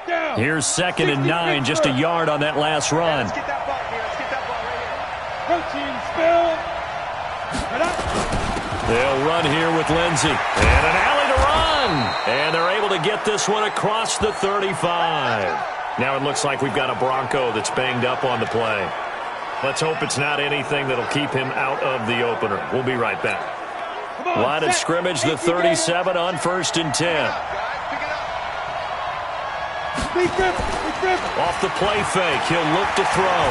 Here's 2nd and 9, just a yard on that last run. Let's get that ball here. Let's get that ball right here. Protein spill. They'll run here with Lindsey. And an alley to run. And they're able to get this one across the 35. Now it looks like we've got a Bronco that's banged up on the play. Let's hope it's not anything that'll keep him out of the opener. We'll be right back. Line of scrimmage, the 37 on 1st and 10. Off the play fake, he'll look to throw.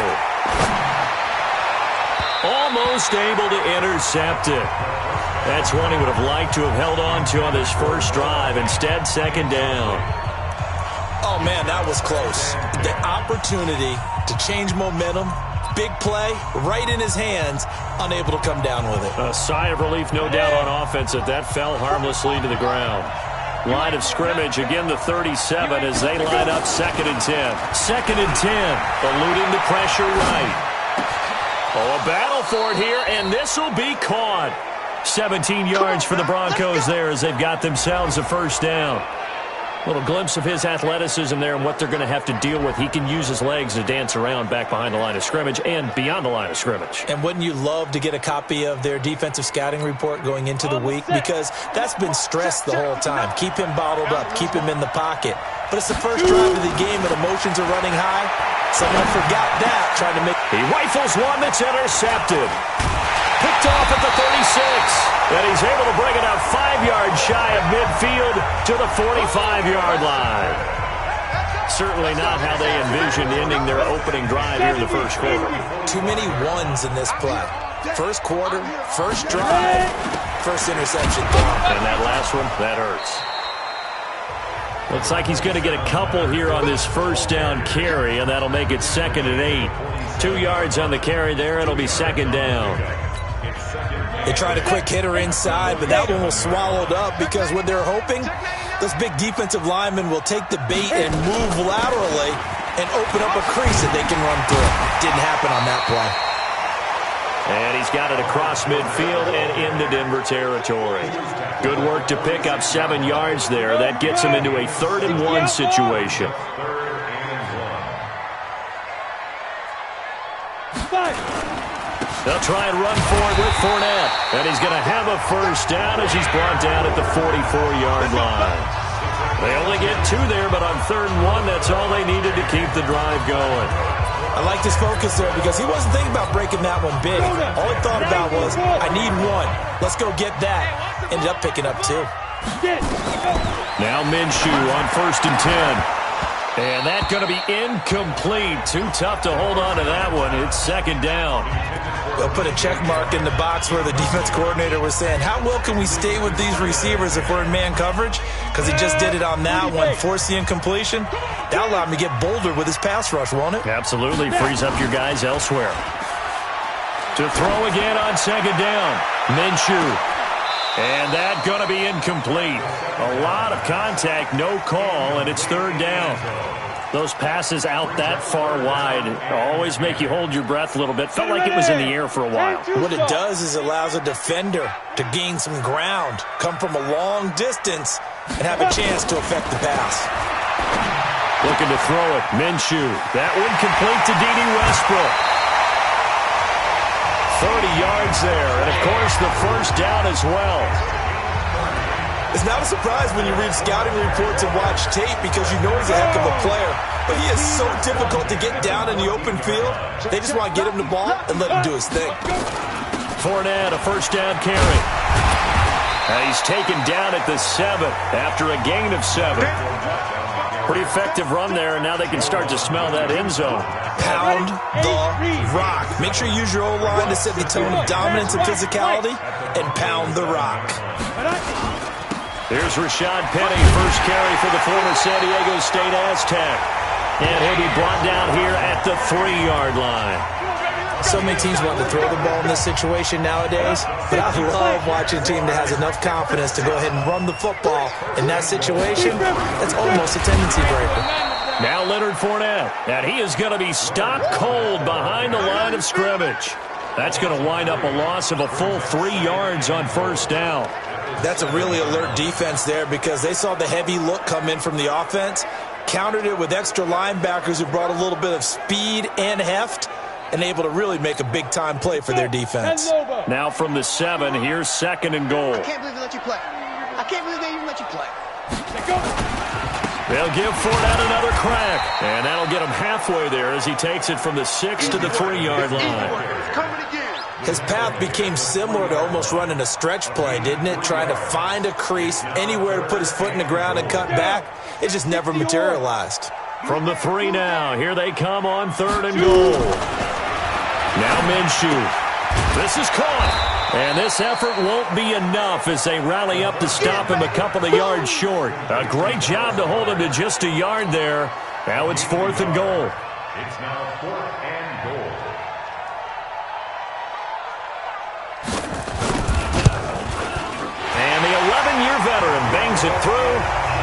Almost able to intercept it. That's one he would have liked to have held on to on this first drive. Instead, 2nd down. Oh, man, that was close. The opportunity to change momentum, big play, right in his hands, unable to come down with it. A sigh of relief, no doubt, on offense that fell harmlessly to the ground. Line of scrimmage, again the 37 as they line up 2nd and 10. 2nd and 10, eluding the pressure right. Oh, a battle for it here, and this will be caught. 17 yards for the Broncos there as they've got themselves a first down. Little glimpse of his athleticism there and what they're going to have to deal with. He can use his legs to dance around back behind the line of scrimmage and beyond the line of scrimmage. And wouldn't you love to get a copy of their defensive scouting report going into the week? Because that's been stressed the whole time. Keep him bottled up. Keep him in the pocket. But it's the first drive of the game and emotions are running high. Someone forgot that, trying to make... He rifles one that's intercepted. Picked off at the 36. And he's able to bring it out 5 yards shy of midfield to the 45-yard line. Certainly not how they envisioned ending their opening drive here in the first quarter. Too many ones in this play. First quarter, first drive, first interception down. And that last one, that hurts. Looks like he's going to get a couple here on this first down carry, and that'll make it 2nd and 8. 2 yards on the carry there. It'll be 2nd down. They tried a quick hitter inside, but that one was swallowed up because what they're hoping, those big defensive linemen will take the bait and move laterally and open up a crease that they can run through. Didn't happen on that play. And he's got it across midfield and into Denver territory. Good work to pick up 7 yards there. That gets him into a 3rd and 1 situation. They'll try and run forward with Fournette. And he's going to have a first down as he's brought down at the 44-yard line. They only get 2 there, but on 3rd and 1, that's all they needed to keep the drive going. I liked his focus there because he wasn't thinking about breaking that one big. All he thought about was, I need 1. Let's go get that. Ended up picking up 2. Now Minshew on 1st and 10. And that's going to be incomplete. Too tough to hold on to that one. It's 2nd down. They'll put a check mark in the box where the defense coordinator was saying, how well can we stay with these receivers if we're in man coverage? Because he just did it on that one, forced the incompletion. That'll allow him to get bolder with his pass rush, won't it? Absolutely. Frees up your guys elsewhere. To throw again on 2nd down. Minshew. And that's going to be incomplete. A lot of contact, no call, and it's 3rd down. Those passes out that far wide always make you hold your breath a little bit. Felt like it was in the air for a while. What it does is it allows a defender to gain some ground, come from a long distance, and have a chance to affect the pass. Looking to throw it. Minshew. That one complete to D.D. Westbrook. 30 yards there, and of course the first down as well. It's not a surprise when you read scouting reports and watch tape because you know he's a heck of a player. But he is so difficult to get down in the open field. They just want to get him the ball and let him do his thing. Fournette, a first down carry. He's taken down at the 7 after a gain of 7. Pretty effective run there, and now they can start to smell that end zone. Pound the rock. Make sure you use your O-line to set the tone of dominance and physicality, and pound the rock. Here's Rashad Penny, first carry for the former San Diego State Aztec. And he'll be brought down here at the 3-yard line. So many teams want to throw the ball in this situation nowadays, but I love watching a team that has enough confidence to go ahead and run the football. In that situation, that's almost a tendency breaker. Now Leonard Fournette, and he is going to be stopped cold behind the line of scrimmage. That's going to wind up a loss of a full 3 yards on first down. That's a really alert defense there because they saw the heavy look come in from the offense. countered it with extra linebackers who brought a little bit of speed and heft, and able to really make a big-time play for their defense. Now from the 7, here's 2nd and goal. I can't believe they let you play. I can't believe they even let you play. They'll give Fournette another crack, and that'll get him halfway there as he takes it from the 6 to the 3-yard line. His path became similar to almost running a stretch play, didn't it? Trying to find a crease, anywhere to put his foot in the ground and cut back. It just never materialized. From the 3 now, here they come on 3rd and goal. Now Minshew. This is caught. And this effort won't be enough as they rally up to stop him a couple of yards short. A great job to hold him to just a yard there. Now it's 4th and goal. It's now 4th and goal. And the 11-year veteran bangs it through,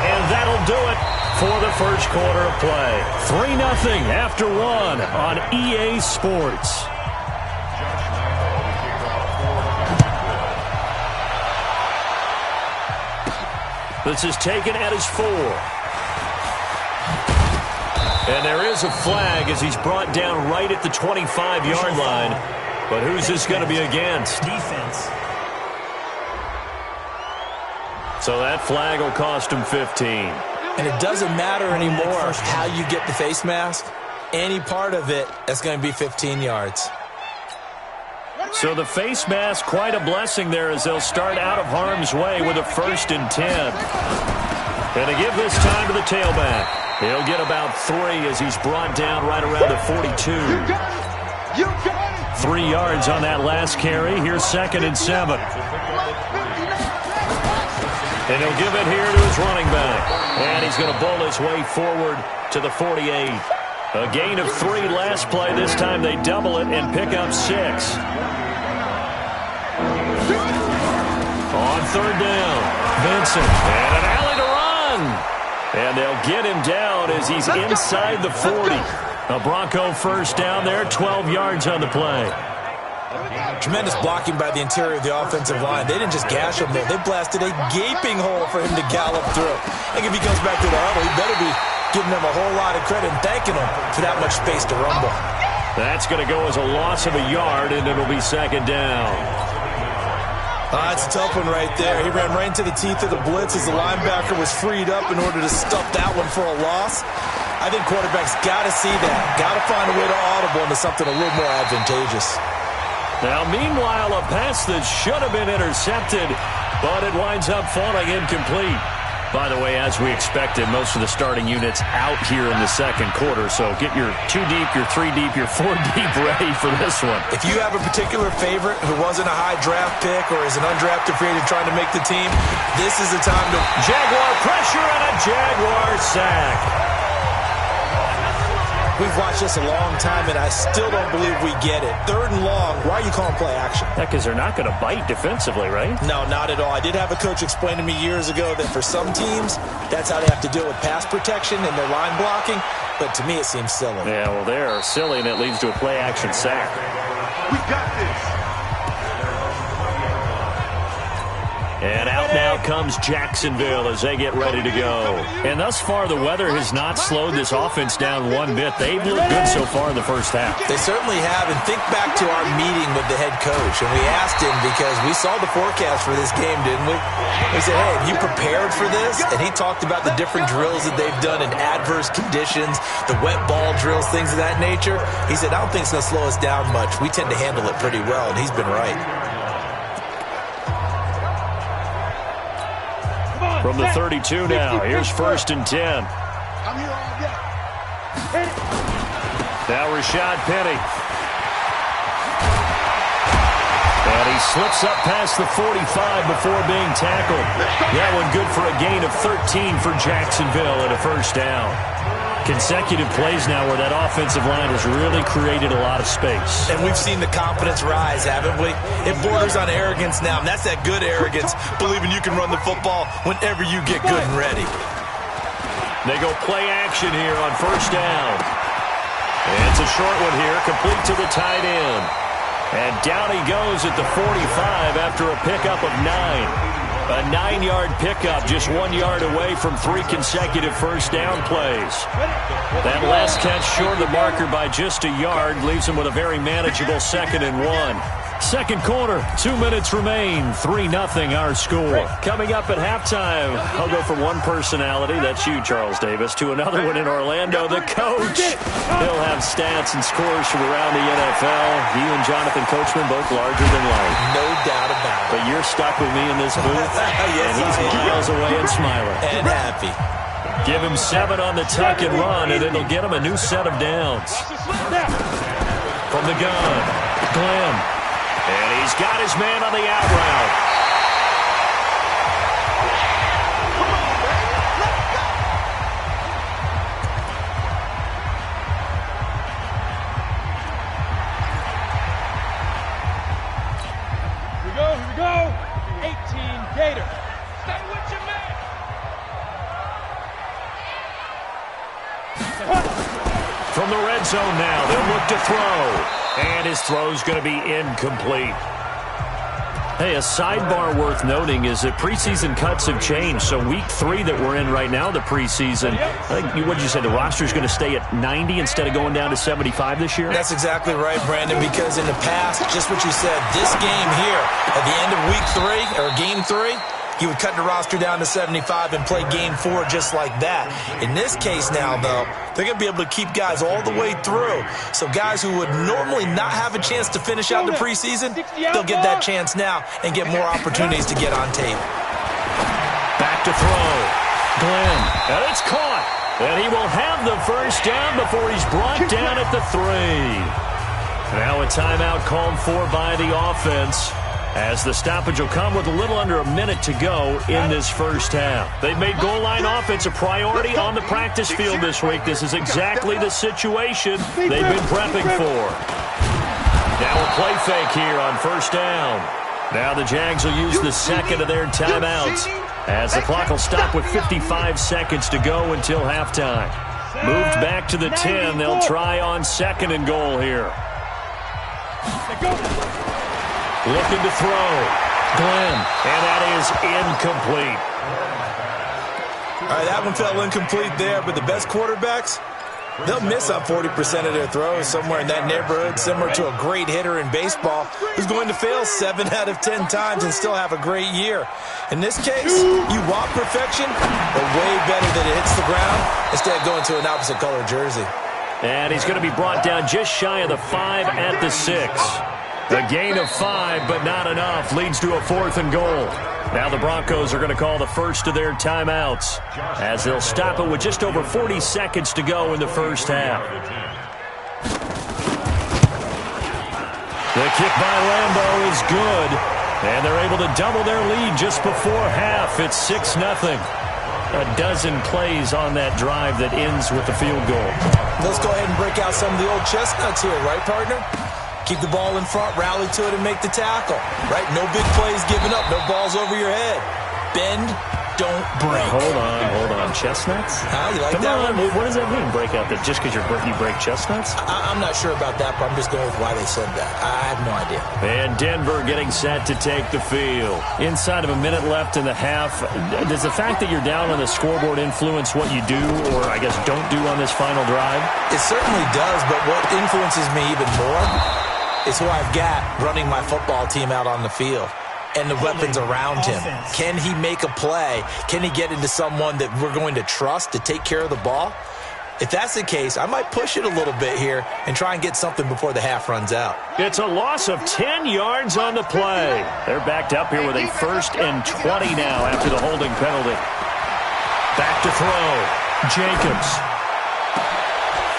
and that'll do it for the first quarter of play. 3-0 after 1 on EA Sports. This is taken at his 4. And there is a flag as he's brought down right at the 25-yard line. But who's this going to be against? Defense. So that flag will cost him 15. And it doesn't matter anymore how you get the face mask. Any part of it, that's going to be 15 yards. So the face mask, quite a blessing there as they'll start out of harm's way with a 1st and 10. And to give this time to the tailback. He'll get about 3 as he's brought down right around the 42. 3 yards on that last carry. Here's 2nd and 7. And he'll give it here to his running back. And he's going to bowl his way forward to the 48. A gain of 3 last play. This time they double it and pick up 6. On 3rd down, Vincent, and an alley to run. And they'll get him down as he's inside the 40. A Bronco 1st down there, 12 yards on the play. Tremendous blocking by the interior of the offensive line. They didn't just gash him there. They blasted a gaping hole for him to gallop through. I think if he comes back to the huddle, he better be giving them a whole lot of credit and thanking them for that much space to rumble. That's going to go as a loss of a yard, and it'll be 2nd down. That's a tough one right there. He ran right into the teeth of the blitz as the linebacker was freed up in order to stuff that one for a loss. I think quarterbacks got to see that. Got to find a way to audible into something a little more advantageous. Now, meanwhile, a pass that should have been intercepted, but it winds up falling incomplete. By the way, as we expected, most of the starting units out here in the 2nd quarter, so get your 2 deep, your 3 deep, your 4 deep ready for this one. If you have a particular favorite who wasn't a high draft pick or is an undrafted free agent trying to make the team, this is the time to... Jaguar pressure and a Jaguar sack. We've watched this a long time, and I still don't believe we get it. 3rd and long, why are you calling play action? Yeah, because they're not going to bite defensively, right? No, not at all. I did have a coach explain to me years ago that for some teams, that's how they have to deal with pass protection and their line blocking, but to me it seems silly. Yeah, well, they're silly, and it leads to a play action sack. We got this. And out now comes Jacksonville as they get ready to go. And thus far, the weather has not slowed this offense down one bit. They've looked good so far in the first half. They certainly have. And think back to our meeting with the head coach. And we asked him because we saw the forecast for this game, didn't we? We said, hey, have you prepared for this? And he talked about the different drills that they've done in adverse conditions, the wet ball drills, things of that nature. He said, I don't think it's going to slow us down much. We tend to handle it pretty well, and he's been right. From the 32 now, here's 1st and 10. Now Rashad Penny. And he slips up past the 45 before being tackled. That one good for a gain of 13 for Jacksonville and a 1st down. Consecutive plays now where that offensive line has really created a lot of space. And we've seen the confidence rise, haven't we? It borders on arrogance now, and that's that good arrogance, believing you can run the football whenever you get good and ready. They go play action here on 1st down. And it's a short one here, complete to the tight end. And down he goes at the 45 after a pickup of 9. A 9-yard pickup, just 1 yard away from 3 consecutive first down plays. That last catch short of the marker by just a yard leaves him with a very manageable 2nd and 1. Second quarter, 2 minutes remain, 3-0 our score. Coming up at halftime, I'll go from one personality, that's you, Charles Davis, to another one in Orlando, the coach. He'll have stats and scores from around the NFL. You and Jonathan Coachman both larger than life. No doubt about it. But you're stuck with me in this booth, yes, and he's miles away and smiling. And happy. Give him 7 on the tuck and run, and it'll get him a new set of downs. From the gun, Glenn. And he's got his man on the out route. Here we go. 18 Gator. Stay with your man. From the red zone now, they'll look to throw. And his throw's going to be incomplete. Hey, a sidebar worth noting is that preseason cuts have changed. So week 3 that we're in right now, the preseason, I think, what did you say, the roster's going to stay at 90 instead of going down to 75 this year? That's exactly right, Brandon, because in the past, just what you said, this game here, at the end of week 3, or game 3, he would cut the roster down to 75 and play game 4 just like that. In this case now, though, they're going to be able to keep guys all the way through. So guys who would normally not have a chance to finish out the preseason, they'll get that chance now and get more opportunities to get on tape. Back to throw. Glenn. And it's caught. And he will have the first down before he's brought down at the 3. Now a timeout called for by the offense, as the stoppage will come with a little under a minute to go in this first half. They've made goal line offense a priority on the practice field this week. This is exactly the situation they've been prepping for. Now a play fake here on first down. Now the Jags will use the second of their timeouts, as the clock will stop with 55 seconds to go until halftime. Moved back to the 10. They'll try on 2nd and goal here. Looking to throw. Glenn. And that is incomplete. All right, that one fell incomplete there, but the best quarterbacks, they'll miss on 40% of their throws, somewhere in that neighborhood, similar to a great hitter in baseball who's going to fail 7 out of 10 times and still have a great year. In this case, you want perfection, but way better that it hits the ground instead of going to an opposite color jersey. And he's going to be brought down just shy of the 5 at the 6. A gain of 5, but not enough, leads to a 4th and goal. Now the Broncos are going to call the first of their timeouts, as they'll stop it with just over 40 seconds to go in the first half. The kick by Lambeau is good, and they're able to double their lead just before half. It's 6-0. A dozen plays on that drive that ends with the field goal. Let's go ahead and break out some of the old chestnuts here, right, partner? Keep the ball in front, rally to it, and make the tackle. Right? No big plays given up, no balls over your head. Bend, don't break. Hold on. Chestnuts? You like Come that on. one? What does that mean, break out? That just because you break chestnuts? I'm not sure about that, but I'm just going with why they said that. I have no idea. And Denver getting set to take the field. Inside of a minute left in the half, does the fact that you're down on the scoreboard influence what you do, or I guess don't do on this final drive? It certainly does, but what influences me even more is who I've got running my football team out on the field and the weapons around him. Can he make a play? Can he get into someone that we're going to trust to take care of the ball? If that's the case, I might push it a little bit here and try and get something before the half runs out. It's a loss of 10 yards on the play. They're backed up here with a 1st and 20 now after the holding penalty. Back to throw. Jacobs.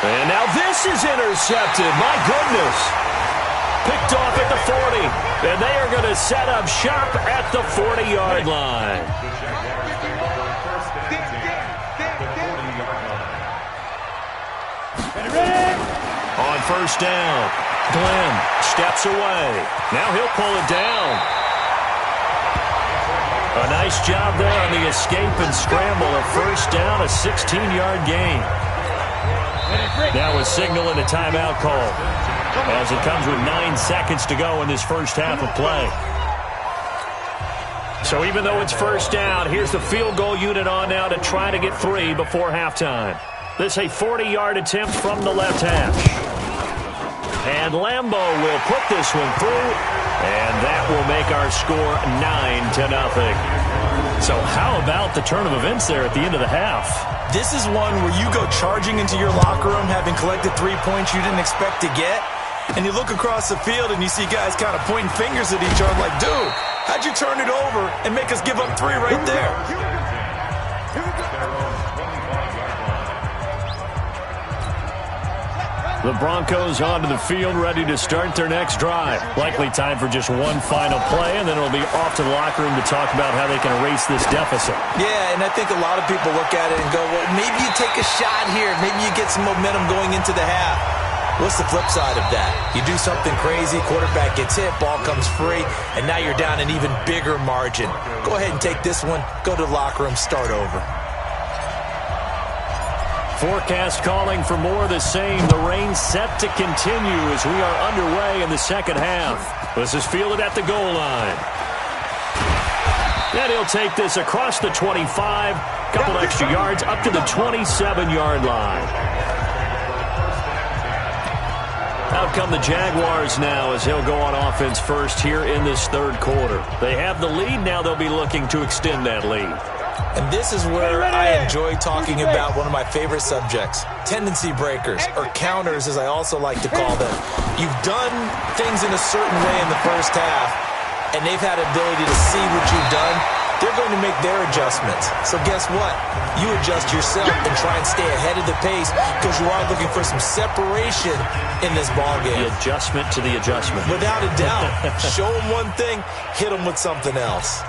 And now this is intercepted. My goodness. Picked off at the 40, and they are going to set up shop at the 40-yard line. On first down, Glenn steps away. Now he'll pull it down. A nice job there on the escape and scramble. A first down, a 16-yard gain. Now a signal and a timeout call, as it comes with 9 seconds to go in this first half of play. So even though it's first down, here's the field goal unit on now to try to get 3 before halftime. This a 40-yard attempt from the left hash. And Lambo will put this one through, and that will make our score 9-0. So how about the turn of events there at the end of the half? This is one where you go charging into your locker room having collected 3 points you didn't expect to get, and you look across the field and you see guys kind of pointing fingers at each other like, dude, how'd you turn it over and make us give up 3 right there? The Broncos onto the field, ready to start their next drive. Likely time for just one final play, and then it'll be off to the locker room to talk about how they can erase this deficit. Yeah, and I think a lot of people look at it and go, well, maybe you take a shot here. Maybe you get some momentum going into the half. What's the flip side of that? You do something crazy, quarterback gets hit, ball comes free, and now you're down an even bigger margin. Go ahead and take this one, go to the locker room, start over. Forecast calling for more of the same. The rain set to continue as we are underway in the second half. This is fielded at the goal line. And he'll take this across the 25, couple extra yards up to the 27-yard line. Out come the Jaguars now as he'll go on offense first here in this third quarter. They have the lead. Now they'll be looking to extend that lead. And this is where I enjoy talking about one of my favorite subjects, tendency breakers, or counters as I also like to call them. You've done things in a certain way in the first half, and they've had the ability to see what you've done. They're going to make their adjustments. So guess what? You adjust yourself and try and stay ahead of the pace because you are looking for some separation in this ballgame. The adjustment to the adjustment. Without a doubt. Show them one thing, hit them with something else.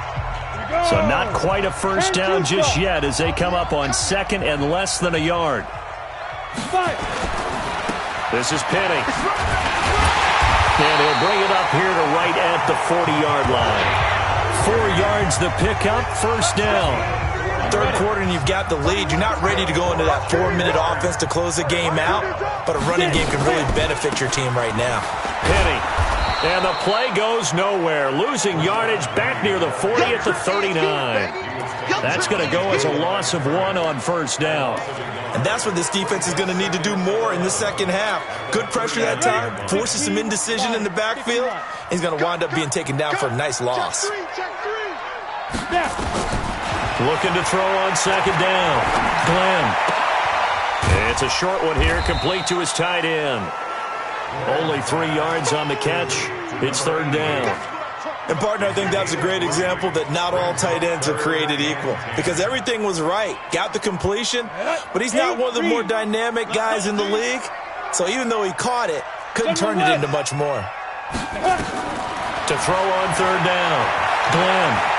So not quite a first down just yet as they come up on second and less than a yard. This is Penny. And he'll bring it up here to right at the 40-yard line. 4 yards the pickup, first down. Third quarter and you've got the lead. You're not ready to go into that 4-minute offense to close the game out, but a running game can really benefit your team right now. Penny. And the play goes nowhere. Losing yardage back near the 40 at the 39. That's going to go as a loss of 1 on first down. And that's what this defense is going to need to do more in the second half. Good pressure that time, forces some indecision in the backfield. He's going to wind up being taken down for a nice loss. Looking to throw on second down. Glenn. It's a short one here, complete to his tight end. Only 3 yards on the catch. It's third down. And, partner, I think that's a great example that not all tight ends are created equal because everything was right. Got the completion, but he's not one of the more dynamic guys in the league. So even though he caught it, couldn't turn it into much more. To throw on third down. Glenn.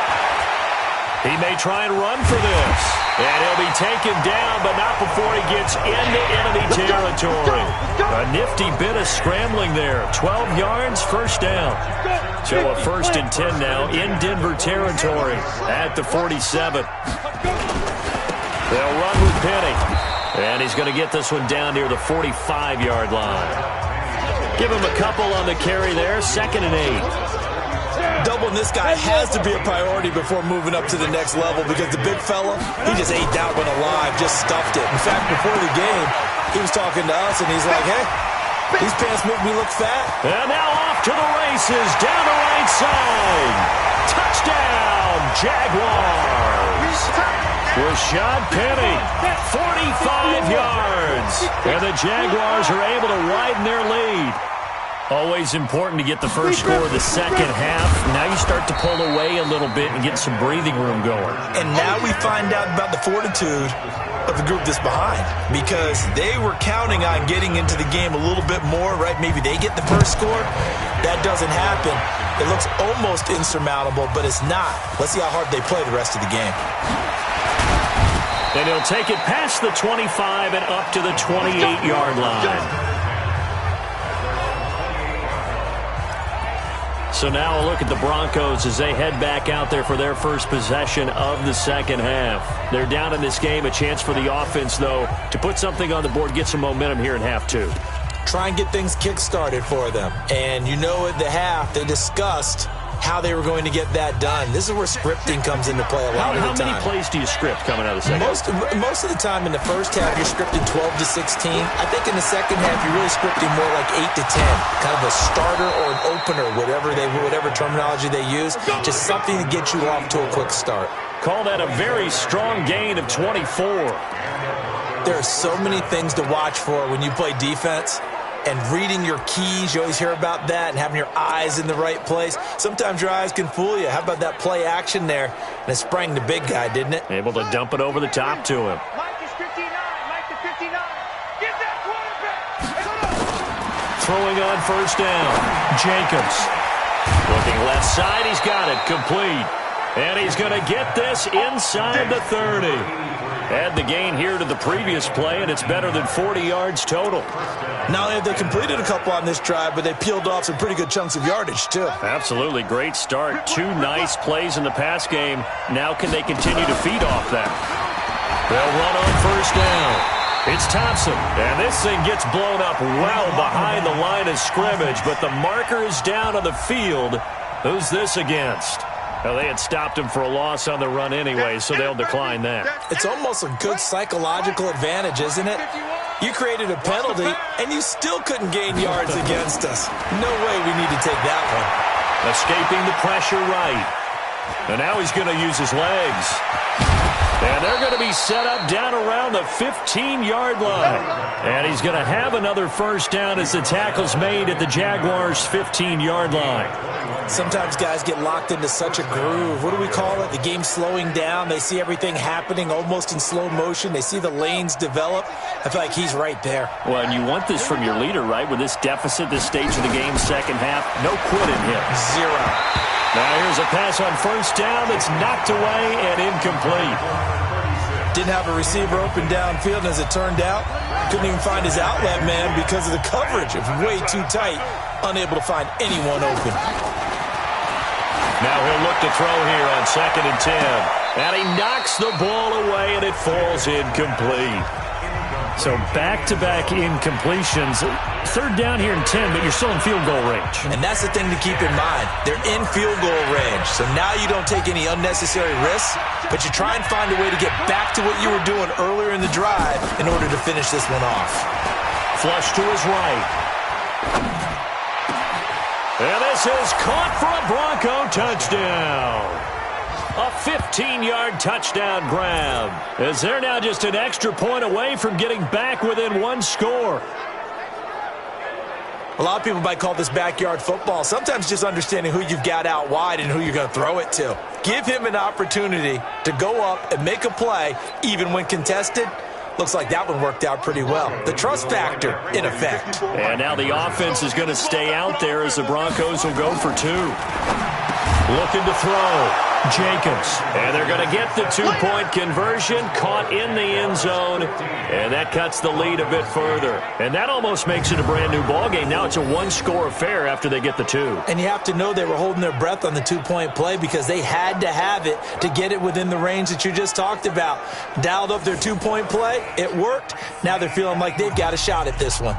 He may try and run for this. And he'll be taken down, but not before he gets into enemy territory. A nifty bit of scrambling there. 12 yards, first down. So a 1st and 10 now in Denver territory at the 47. They'll run with Penny. And he's going to get this one down near the 45-yard line. Give him a couple on the carry there. 2nd and 8. Doubling this guy has to be a priority before moving up to the next level because the big fella, he just ate that one alive, just stuffed it. In fact, before the game, he was talking to us, and he's like, hey, these pants make me look fat. And now off to the races, down the right side. Touchdown, Jaguars. Rashad Penny, 45 yards. And the Jaguars are able to widen their lead. Always important to get the first score of the second half. Now you start to pull away a little bit and get some breathing room going. And now we find out about the fortitude of the group that's behind because they were counting on getting into the game a little bit more, right? Maybe they get the first score. That doesn't happen. It looks almost insurmountable, but it's not. Let's see how hard they play the rest of the game. And he'll take it past the 25 and up to the 28-yard line. So now a look at the Broncos as they head back out there for their first possession of the second half. They're down in this game. A chance for the offense, though, to put something on the board, get some momentum here in half 2. Try and get things kick-started for them. And you know at the half they discussed how they were going to get that done. This is where scripting comes into play a lot of the time. How many plays do you script coming out of the second half? Most of the time in the first half, you're scripting 12 to 16. I think in the second half, you're really scripting more like 8 to 10. Kind of a starter or an opener, whatever terminology they use. Just something to get you off to a quick start. Call that a very strong gain of 24. There are so many things to watch for when you play defense. And reading your keys, you always hear about that, and having your eyes in the right place. Sometimes your eyes can fool you. How about that play action there? And it sprang the big guy, didn't it? Able to dump it over the top to him. Mike is 59. Mike to 59. Get that quarterback. Throwing on first down. Jacobs. Looking left side. He's got it. Complete. And he's going to get this inside the 30. Add the gain here to the previous play, and it's better than 40 yards total. Not only have they completed a couple on this drive, but they peeled off some pretty good chunks of yardage, too. Absolutely. Great start. 2 nice plays in the pass game. Now can they continue to feed off that? They'll run on first down. It's Thompson, and this thing gets blown up well behind the line of scrimmage, but the marker is down on the field. Who's this against? Well, they had stopped him for a loss on the run anyway, so they'll decline that. It's almost a good psychological advantage, isn't it? You created a penalty, and you still couldn't gain yards against us. No way we need to take that one. Escaping the pressure right. And now he's going to use his legs. And they're going to be set up down around the 15-yard line. And he's going to have another first down as the tackle's made at the Jaguars' 15-yard line. Sometimes guys get locked into such a groove. What do we call it? The game slowing down. They see everything happening almost in slow motion. They see the lanes develop. I feel like he's right there. Well, and you want this from your leader, right? With this deficit, this stage of the game, second half, no quit in him. 0. Now here's a pass on first down that's knocked away and incomplete. Didn't have a receiver open downfield, and as it turned out, couldn't even find his outlet man because of the coverage. It was way too tight, unable to find anyone open. Now he'll look to throw here on 2nd and 10. And he knocks the ball away, and it falls incomplete. So back-to-back incompletions. 3rd down here and 10, but you're still in field goal range. And that's the thing to keep in mind. They're in field goal range. So now you don't take any unnecessary risks, but you try and find a way to get back to what you were doing earlier in the drive in order to finish this one off. Flush to his right. And this is caught for a Bronco touchdown. A 15-yard touchdown grab. As they're now just an extra point away from getting back within 1 score. A lot of people might call this backyard football. Sometimes just understanding who you've got out wide and who you're going to throw it to. Give him an opportunity to go up and make a play, even when contested. Looks like that one worked out pretty well. The trust factor, in effect. And now the offense is going to stay out there as the Broncos will go for 2. Looking to throw. Jacobs. And they're going to get the 2-point conversion. Caught in the end zone. And that cuts the lead a bit further. And that almost makes it a brand new ballgame. Now it's a 1-score affair after they get the 2. And you have to know they were holding their breath on the 2-point play because they had to have it to get it within the range that you just talked about. Dialed up their 2-point play. It worked. Now they're feeling like they've got a shot at this one.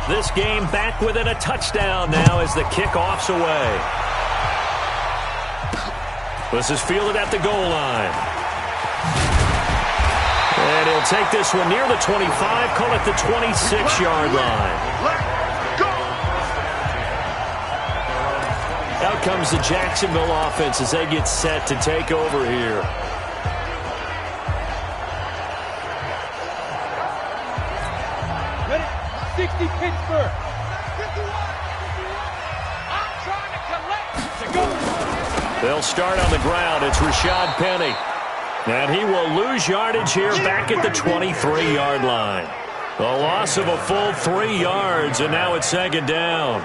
This game back within a touchdown now as the kickoff's away. This is fielded at the goal line. And he'll take this one near the 25, call it the 26-yard line. Out comes the Jacksonville offense as they get set to take over here. Ready? 60 Pittsburgh. 51. I'm trying to collect. To go. They'll start on the ground. It's Rashad Penny. And he will lose yardage here back at the 23-yard line. A loss of a full 3 yards, and now it's 2nd down.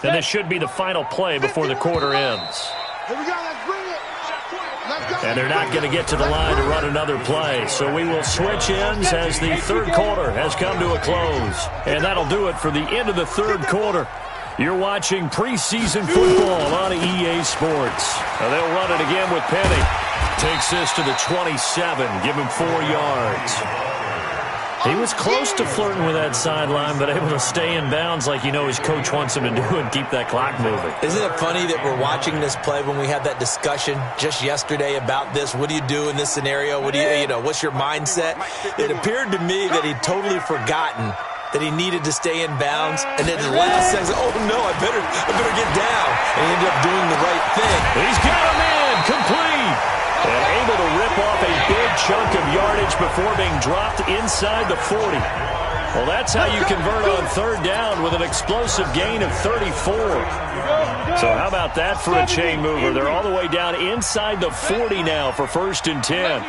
And this should be the final play before the quarter ends. Here we go, let's bring it. Let's go. And they're not going to get to the line to run another play. So we will switch ends as the 3rd quarter has come to a close. And that'll do it for the end of the 3rd quarter. You're watching preseason football on EA Sports. Now they'll run it again with Penny. Takes this to the 27, give him 4 yards. He was close to flirting with that sideline, but able to stay in bounds like his coach wants him to do and keep that clock moving. Isn't it funny that we're watching this play when we had that discussion just yesterday about this? What do you do in this scenario? What do what's your mindset? It appeared to me that he'd totally forgotten that he needed to stay in bounds, and then the last second, oh no, I better get down. And he ended up doing the right thing. He's got him in, complete. And able to rip off a big chunk of yardage before being dropped inside the 40. Well, that's how you convert on third down with an explosive gain of 34. So how about that for a chain mover? They're all the way down inside the 40 now for 1st and 10.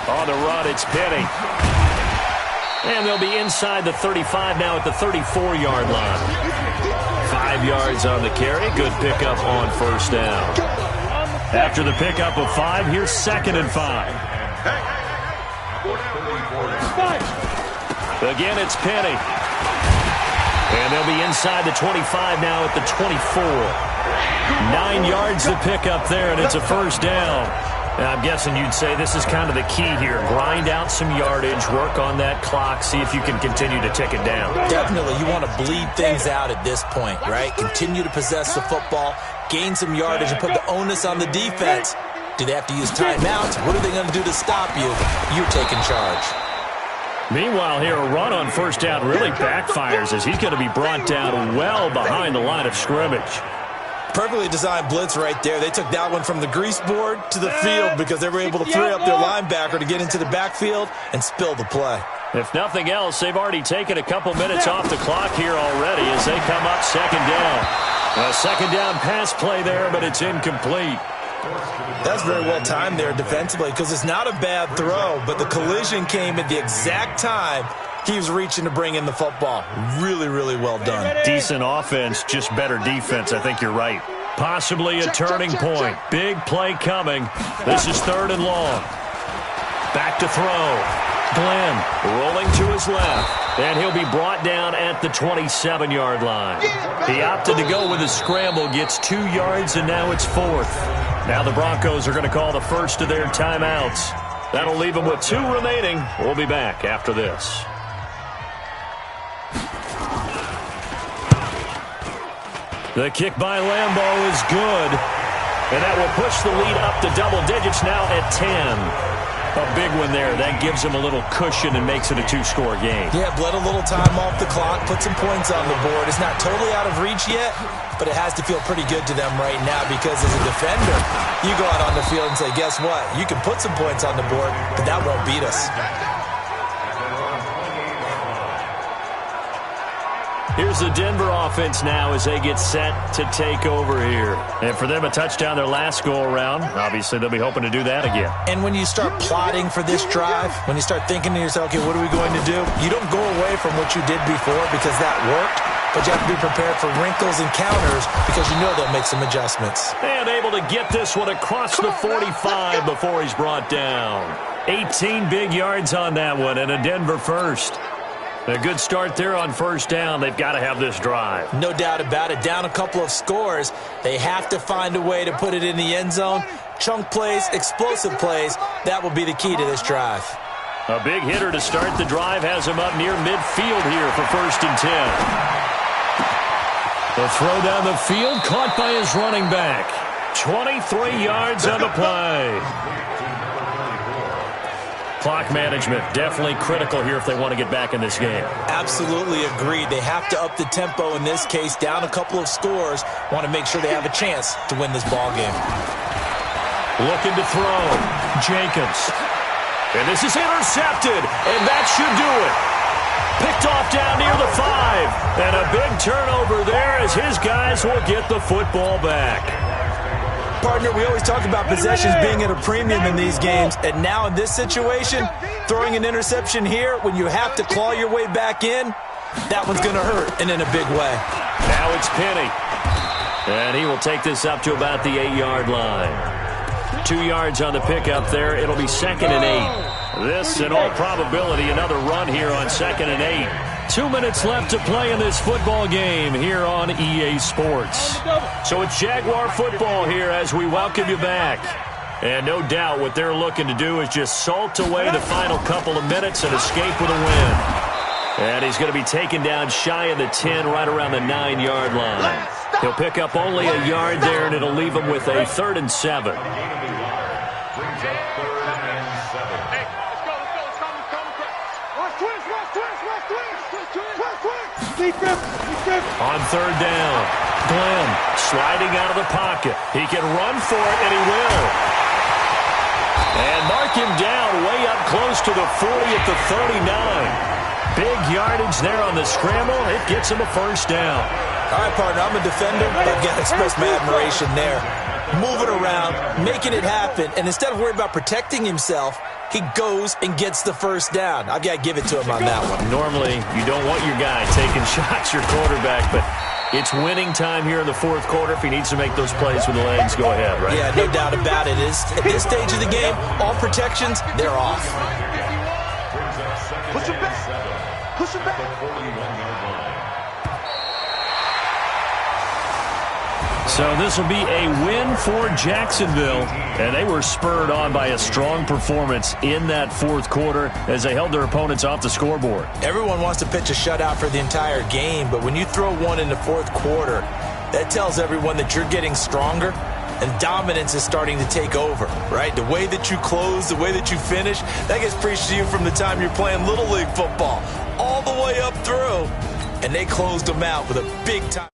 On the run, it's Penny. And they'll be inside the 35 now at the 34-yard line. 5 yards on the carry. Good pickup on 1st down. After the pickup of 5, here's 2nd and 5. Again, it's Penny. And they'll be inside the 25 now at the 24. 9 yards to pick up there, and it's a 1st down. Now, I'm guessing you'd say this is kind of the key here. Grind out some yardage, work on that clock, see if you can continue to tick it down. Definitely. You want to bleed things out at this point, right? Continue to possess the football, gain some yardage, and put the onus on the defense. Do they have to use timeouts? What are they going to do to stop you? You're taking charge. Meanwhile, here, a run on 1st down really backfires as he's going to be brought down well behind the line of scrimmage. Perfectly designed blitz right there. They took that one from the grease board to the field because they were able to free up their linebacker to get into the backfield and spill the play. If nothing else, they've already taken a couple minutes off the clock here already as they come up 2nd down. A 2nd down pass play there, but it's incomplete. That's very well timed there defensively because it's not a bad throw, but the collision came at the exact time he was reaching to bring in the football. Really, really well done. Decent offense, just better defense. I think you're right. Possibly a turning point. Big play coming. This is 3rd and long. Back to throw. Glenn rolling to his left. And he'll be brought down at the 27-yard line. He opted to go with a scramble, gets 2 yards, and now it's 4th. Now the Broncos are going to call the first of their timeouts. That'll leave them with 2 remaining. We'll be back after this. The kick by Lambeau is good. And that will push the lead up to double digits now at 10. A big one there. That gives them a little cushion and makes it a 2-score game. Yeah, bled a little time off the clock, put some points on the board. It's not totally out of reach yet, but it has to feel pretty good to them right now because as a defender, you go out on the field and say, guess what? You can put some points on the board, but that won't beat us. Here's the Denver offense now as they get set to take over here. And for them, a touchdown their last go-around. Obviously, they'll be hoping to do that again. And when you start plotting for this drive, when you start thinking to yourself, okay, what are we going to do? You don't go away from what you did before because that worked, but you have to be prepared for wrinkles and counters because you know they'll make some adjustments. And able to get this one across the 45 before he's brought down. 18 big yards on that one and a Denver first. A good start there on 1st down. They've got to have this drive. No doubt about it. Down a couple of scores. They have to find a way to put it in the end zone. Chunk plays, explosive plays. That will be the key to this drive. A big hitter to start the drive has him up near midfield here for 1st and 10. The throw down the field caught by his running back. 23 yards on the play. Clock management, definitely critical here if they want to get back in this game. Absolutely agreed. They have to up the tempo in this case. Down a couple of scores. Want to make sure they have a chance to win this ball game. Looking to throw. Jenkins. And this is intercepted. And that should do it. Picked off down near the 5. And a big turnover there as his guys will get the football back. Partner, we always talk about possessions being at a premium in these games, and now in this situation, throwing an interception here when you have to claw your way back in, that one's going to hurt, and in a big way. Now it's Penny, and he will take this up to about the 8-yard line. 2 yards on the pickup there. It'll be 2nd and 8. This, in all probability, another run here on 2nd and 8. 2 minutes left to play in this football game here on EA Sports. So it's Jaguar football here as we welcome you back. And no doubt what they're looking to do is just salt away the final couple of minutes and escape with a win. And he's going to be taken down shy of the 10, right around the 9-yard line. He'll pick up only a yard there, and it'll leave him with a 3rd and 7. On 3rd down, Glenn sliding out of the pocket. He can run for it, and he will. And mark him down way up close to the 40 at the 39. Big yardage there on the scramble. It gets him a 1st down. All right, partner, I'm a defender, but I've got to express my admiration there. Moving around, making it happen, and instead of worrying about protecting himself, he goes and gets the 1st down. I've got to give it to him on that one. Normally, you don't want your guy taking shots, your quarterback, but it's winning time here in the 4th quarter. If he needs to make those plays with the legs, go ahead, right? Yeah, no doubt about it. At this stage of the game, all protections, they're off. Push it back. Push it back. So this will be a win for Jacksonville, and they were spurred on by a strong performance in that 4th quarter as they held their opponents off the scoreboard. Everyone wants to pitch a shutout for the entire game, but when you throw one in the 4th quarter, that tells everyone that you're getting stronger and dominance is starting to take over, right? The way that you close, the way that you finish, that gets preached to you from the time you're playing Little League football all the way up through, and they closed them out with a big time.